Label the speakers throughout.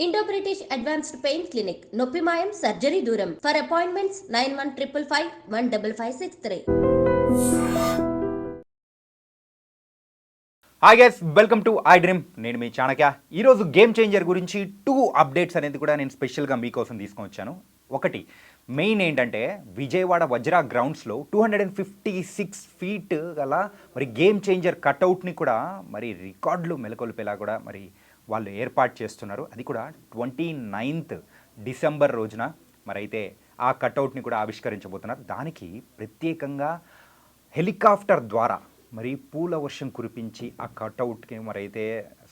Speaker 1: Indo British advanced pain clinic నొప్పి మాయం surgery దూరం for appointments 9155515563.
Speaker 2: Hi guys, welcome to I dream. నేను మీ చాణక్య. ఈరోజు గేమ్ చేంజర్ గురించి 2 అప్డేట్స్ అనేది కూడా నేను స్పెషల్గా మీకోసం తీసుకొని వచ్చాను. ఒకటి మెయిన్ ఏంటంటే విజయవాడ వజ్రా గ్రౌండ్స్లో 256 ఫీట్ గల మరి గేమ్ చేంజర్ కట్అవుట్ని కూడా మరి రికార్డులు మెలకొల్పేలా కూడా మరి వాళ్ళు ఏర్పాటు చేస్తున్నారు. అది కూడా 29th డిసెంబర్ రోజున మరి అయితే ఆ కట్అవుట్ని కూడా ఆవిష్కరించబోతున్నారు. దానికి ప్రత్యేకంగా హెలికాప్టర్ ద్వారా మరి పూల వర్షం కురిపించి ఆ కట్అవుట్కి మరి అయితే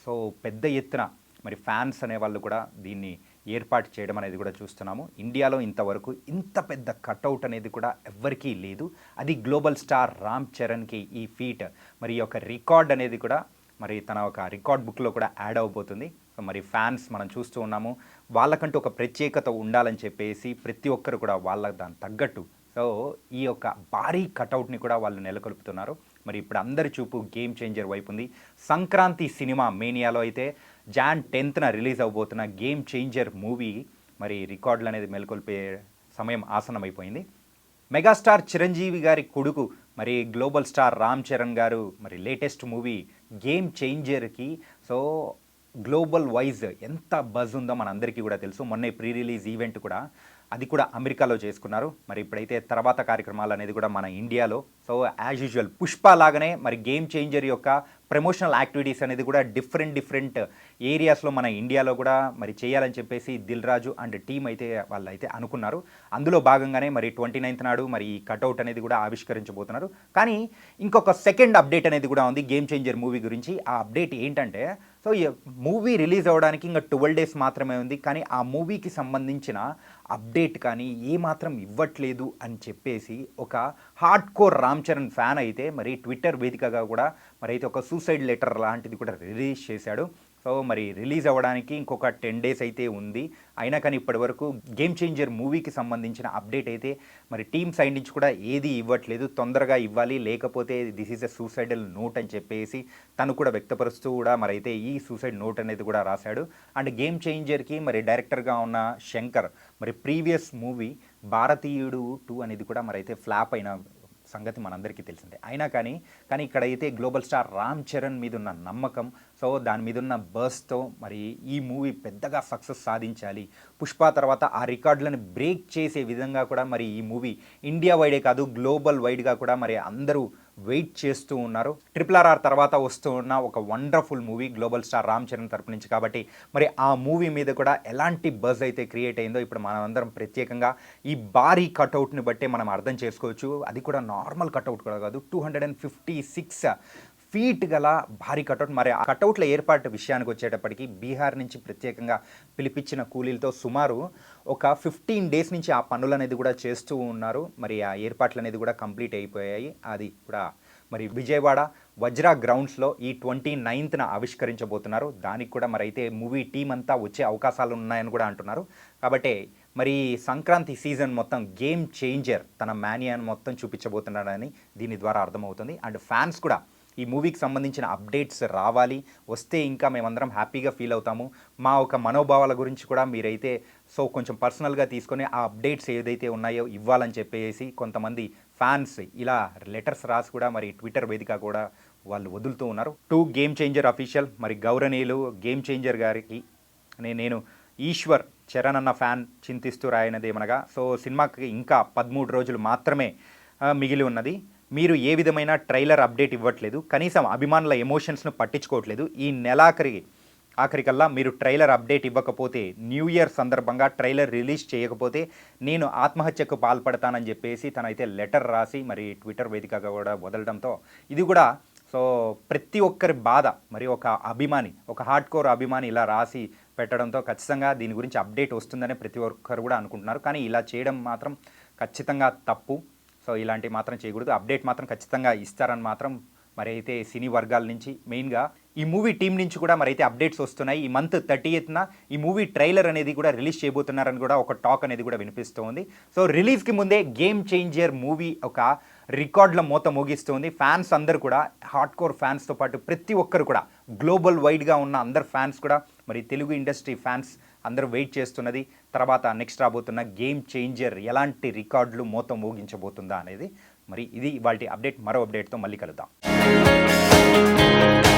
Speaker 2: సో పెద్ద ఎత్తున మరి ఫ్యాన్స్ అనేవాళ్ళు కూడా దీన్ని ఏర్పాటు చేయడం అనేది కూడా చూస్తున్నాము. ఇండియాలో ఇంతవరకు ఇంత పెద్ద కట్అవుట్ అనేది కూడా ఎవ్వరికీ లేదు. అది గ్లోబల్ స్టార్ రామ్ చరణ్కి ఈ ఫీట్ మరి ఈ యొక్క రికార్డ్ అనేది కూడా మరి తన ఒక రికార్డ్ బుక్లో కూడా యాడ్ అవబోతుంది. సో మరి ఫ్యాన్స్ మనం చూస్తూ ఉన్నాము, వాళ్ళకంటూ ఒక ప్రత్యేకత ఉండాలని చెప్పేసి ప్రతి ఒక్కరు కూడా వాళ్ళ దానికి తగ్గట్టు సో ఈ యొక్క భారీ కట్అవుట్ని కూడా వాళ్ళు నెలకొల్పుతున్నారు. మరి ఇప్పుడు అందరి చూపు గేమ్ చేంజర్ వైపు ఉంది. సంక్రాంతి సినిమా మేనియాలో అయితే జాన్ 10th రిలీజ్ అవబోతున్న గేమ్ చేంజర్ మూవీ మరి రికార్డులు అనేది మెలకొల్పే సమయం ఆసన్నమైపోయింది. మెగాస్టార్ చిరంజీవి గారి కొడుకు మరి గ్లోబల్ స్టార్ రామ్ చరణ్ గారు మరి లేటెస్ట్ మూవీ గేమ్ చేంజర్కి సో గ్లోబల్ వైజ్ ఎంత బజ్ ఉందో మనందరికీ కూడా తెలుసు. మొన్న ప్రీ రిలీజ్ ఈవెంట్ కూడా అది కూడా అమెరికాలో చేసుకున్నారు. మరి ఇప్పుడైతే తర్వాత కార్యక్రమాలు అనేది కూడా మన ఇండియాలో సో యాజ్ యూజువల్ పుష్ప లాగానే మరి గేమ్ చేంజర్ యొక్క ప్రమోషనల్ యాక్టివిటీస్ అనేది కూడా డిఫరెంట్ ఏరియాస్లో మన ఇండియాలో కూడా మరి చేయాలని చెప్పేసి దిల్ రాజు అండ్ టీం అయితే వాళ్ళు అయితే అనుకున్నారు. అందులో భాగంగానే మరి 29th నాడు మరి ఈ కట్అవుట్ అనేది కూడా ఆవిష్కరించబోతున్నారు. కానీ ఇంకొక సెకండ్ అప్డేట్ అనేది కూడా ఉంది గేమ్ చేంజర్ మూవీ గురించి. ఆ అప్డేట్ ఏంటంటే సో ఈ మూవీ రిలీజ్ అవ్వడానికి ఇంకా 12 days మాత్రమే ఉంది. కానీ ఆ మూవీకి సంబంధించిన అప్డేట్ కానీ ఏమాత్రం ఇవ్వట్లేదు అని చెప్పేసి ఒక hard core Ram Charan fan అయితే మరి ట్విట్టర్ వేదికగా కూడా మరి అయితే ఒక సూసైడ్ లెటర్ లాంటిది కూడా రిలీజ్ చేశాడు. సో మరి రిలీజ్ అవ్వడానికి ఇంకొక 10 days అయితే ఉంది. అయినా కానీ ఇప్పటి వరకు గేమ్ చేంజర్ మూవీకి సంబంధించిన అప్డేట్ అయితే మరి టీమ్ సైడ్ నుంచి కూడా ఏది ఇవ్వట్లేదు. తొందరగా ఇవ్వాలి, లేకపోతే this is a suicidal note అని చెప్పేసి తను కూడా వ్యక్తపరుస్తూ కూడా మరి అయితే ఈ సూసైడ్ నోట్ అనేది కూడా రాశాడు. అండ్ గేమ్ చేంజర్కి మరి డైరెక్టర్గా ఉన్న శంకర్ మరి ప్రీవియస్ మూవీ భారతీయుడు 2 అనేది కూడా మరి అయితే ఫ్లాప్ అయిన సంగతి మనందరికీ తెలిసిందే. అయినా కానీ ఇక్కడైతే గ్లోబల్ స్టార్ రామ్ చరణ్ మీద ఉన్న నమ్మకం సో దాని మీద ఉన్న బర్స్తో మరి ఈ మూవీ పెద్దగా సక్సెస్ సాధించాలి, పుష్ప తర్వాత ఆ రికార్డులను బ్రేక్ చేసే విధంగా కూడా మరి ఈ మూవీ ఇండియా వైడే కాదు గ్లోబల్ వైడ్గా కూడా మరి అందరూ వెయిట్ చేస్తూ ఉన్నారు. RRR తర్వాత వస్తూ ఉన్న ఒక wonderful movie global star Ram Charan తరపు నుంచి. కాబట్టి మరి ఆ మూవీ మీద కూడా ఎలాంటి బజ్ అయితే క్రియేట్ అయిందో ఇప్పుడు మనం అందరం ప్రత్యేకంగా ఈ భారీ కట్అవుట్ని బట్టే మనం అర్థం చేసుకోవచ్చు. అది కూడా నార్మల్ కట్అవుట్ కూడా కాదు, 256 ఫీట్ గల భారీ కట్అవుట్. మరి ఆ కట్అవుట్ల ఏర్పాటు విషయానికి వచ్చేటప్పటికి బీహార్ నుంచి ప్రత్యేకంగా పిలిపించిన కూలీలతో సుమారు ఒక 15 days నుంచి ఆ పనులు అనేది కూడా చేస్తూ ఉన్నారు. మరి ఆ ఏర్పాట్లు అనేది కూడా కంప్లీట్ అయిపోయాయి. అది కూడా మరి విజయవాడ వజ్రా గ్రౌండ్స్లో ఈ 29th ఆవిష్కరించబోతున్నారు. దానికి కూడా మరి అయితే మూవీ టీం అంతా వచ్చే అవకాశాలు ఉన్నాయని కూడా అంటున్నారు. కాబట్టి మరి సంక్రాంతి సీజన్ మొత్తం గేమ్ చేంజర్ తన మానియాను మొత్తం చూపించబోతున్నాడని దీని ద్వారా అర్థమవుతుంది. అండ్ ఫ్యాన్స్ కూడా ఈ మూవీకి సంబంధించిన అప్డేట్స్ రావాలి, వస్తే ఇంకా మేమందరం హ్యాపీగా ఫీల్ అవుతాము. మా ఒక మనోభావాల గురించి కూడా మీరైతే సో కొంచెం పర్సనల్గా తీసుకొని ఆ అప్డేట్స్ ఏదైతే ఉన్నాయో ఇవ్వాలని చెప్పేసి కొంతమంది ఫ్యాన్స్ ఇలా లెటర్స్ రాసి కూడా మరి ట్విట్టర్ వేదిక కూడా వాళ్ళు వదులుతూ ఉన్నారు. గేమ్ చేంజర్ అఫీషియల్ మరి గౌరవనీయులు గేమ్ చేంజర్ గారికి నేను ఈశ్వర్ చరణ్ అన్న ఫ్యాన్ చింతిస్తూ రాయనదేమనగా సో సినిమాకి ఇంకా 13 రోజులు మాత్రమే మిగిలి ఉన్నది. మీరు ఏ విధమైన ట్రైలర్ అప్డేట్ ఇవ్వట్లేదు, కనీసం అభిమానుల ఎమోషన్స్ను పట్టించుకోవట్లేదు. ఈ ఆఖరికల్లా మీరు ట్రైలర్ అప్డేట్ ఇవ్వకపోతే, న్యూ ఇయర్ సందర్భంగా ట్రైలర్ రిలీజ్ చేయకపోతే నేను ఆత్మహత్యకు పాల్పడతానని చెప్పేసి తనైతే లెటర్ రాసి మరి ట్విట్టర్ వేదికగా కూడా వదలడంతో ఇది కూడా సో ప్రతి ఒక్కరి బాధ. మరి ఒక అభిమాని, ఒక హార్డ్ కోర్ అభిమాని ఇలా రాసి పెట్టడంతో ఖచ్చితంగా దీని గురించి అప్డేట్ వస్తుందని ప్రతి ఒక్కరు కూడా అనుకుంటున్నారు. కానీ ఇలా చేయడం మాత్రం ఖచ్చితంగా తప్పు. సో ఇలాంటివి మాత్రం చేయకూడదు. అప్డేట్ మాత్రం ఖచ్చితంగా ఇస్తారని మాత్రం మరి అయితే సినీ వర్గాల నుంచి మెయిన్గా ఈ మూవీ టీం నుంచి కూడా మరి అయితే అప్డేట్స్ వస్తున్నాయి. ఈ మంత్ 30th ఈ మూవీ ట్రైలర్ అనేది కూడా రిలీజ్ చేయబోతున్నారని కూడా ఒక టాక్ అనేది కూడా వినిపిస్తుంది. సో రిలీజ్కి ముందే గేమ్ చేంజర్ మూవీ ఒక రికార్డుల మోత మోగిస్తుంది. ఫ్యాన్స్ అందరూ కూడా హార్డ్ కోర్ ఫ్యాన్స్తో పాటు ప్రతి ఒక్కరు కూడా గ్లోబల్ వైడ్గా ఉన్న అందరు ఫ్యాన్స్ కూడా మరి తెలుగు ఇండస్ట్రీ ఫ్యాన్స్ అందరూ వెయిట్ చేస్తున్నది. తర్వాత నెక్స్ట్ రాబోతున్న గేమ్ చేంజర్ ఎలాంటి రికార్డులు మొత్తం మోగించబోతుందా అనేది. మరి ఇది ఇవాల్టి అప్డేట్. మరో అప్డేట్తో మళ్ళీ కలుద్దాం.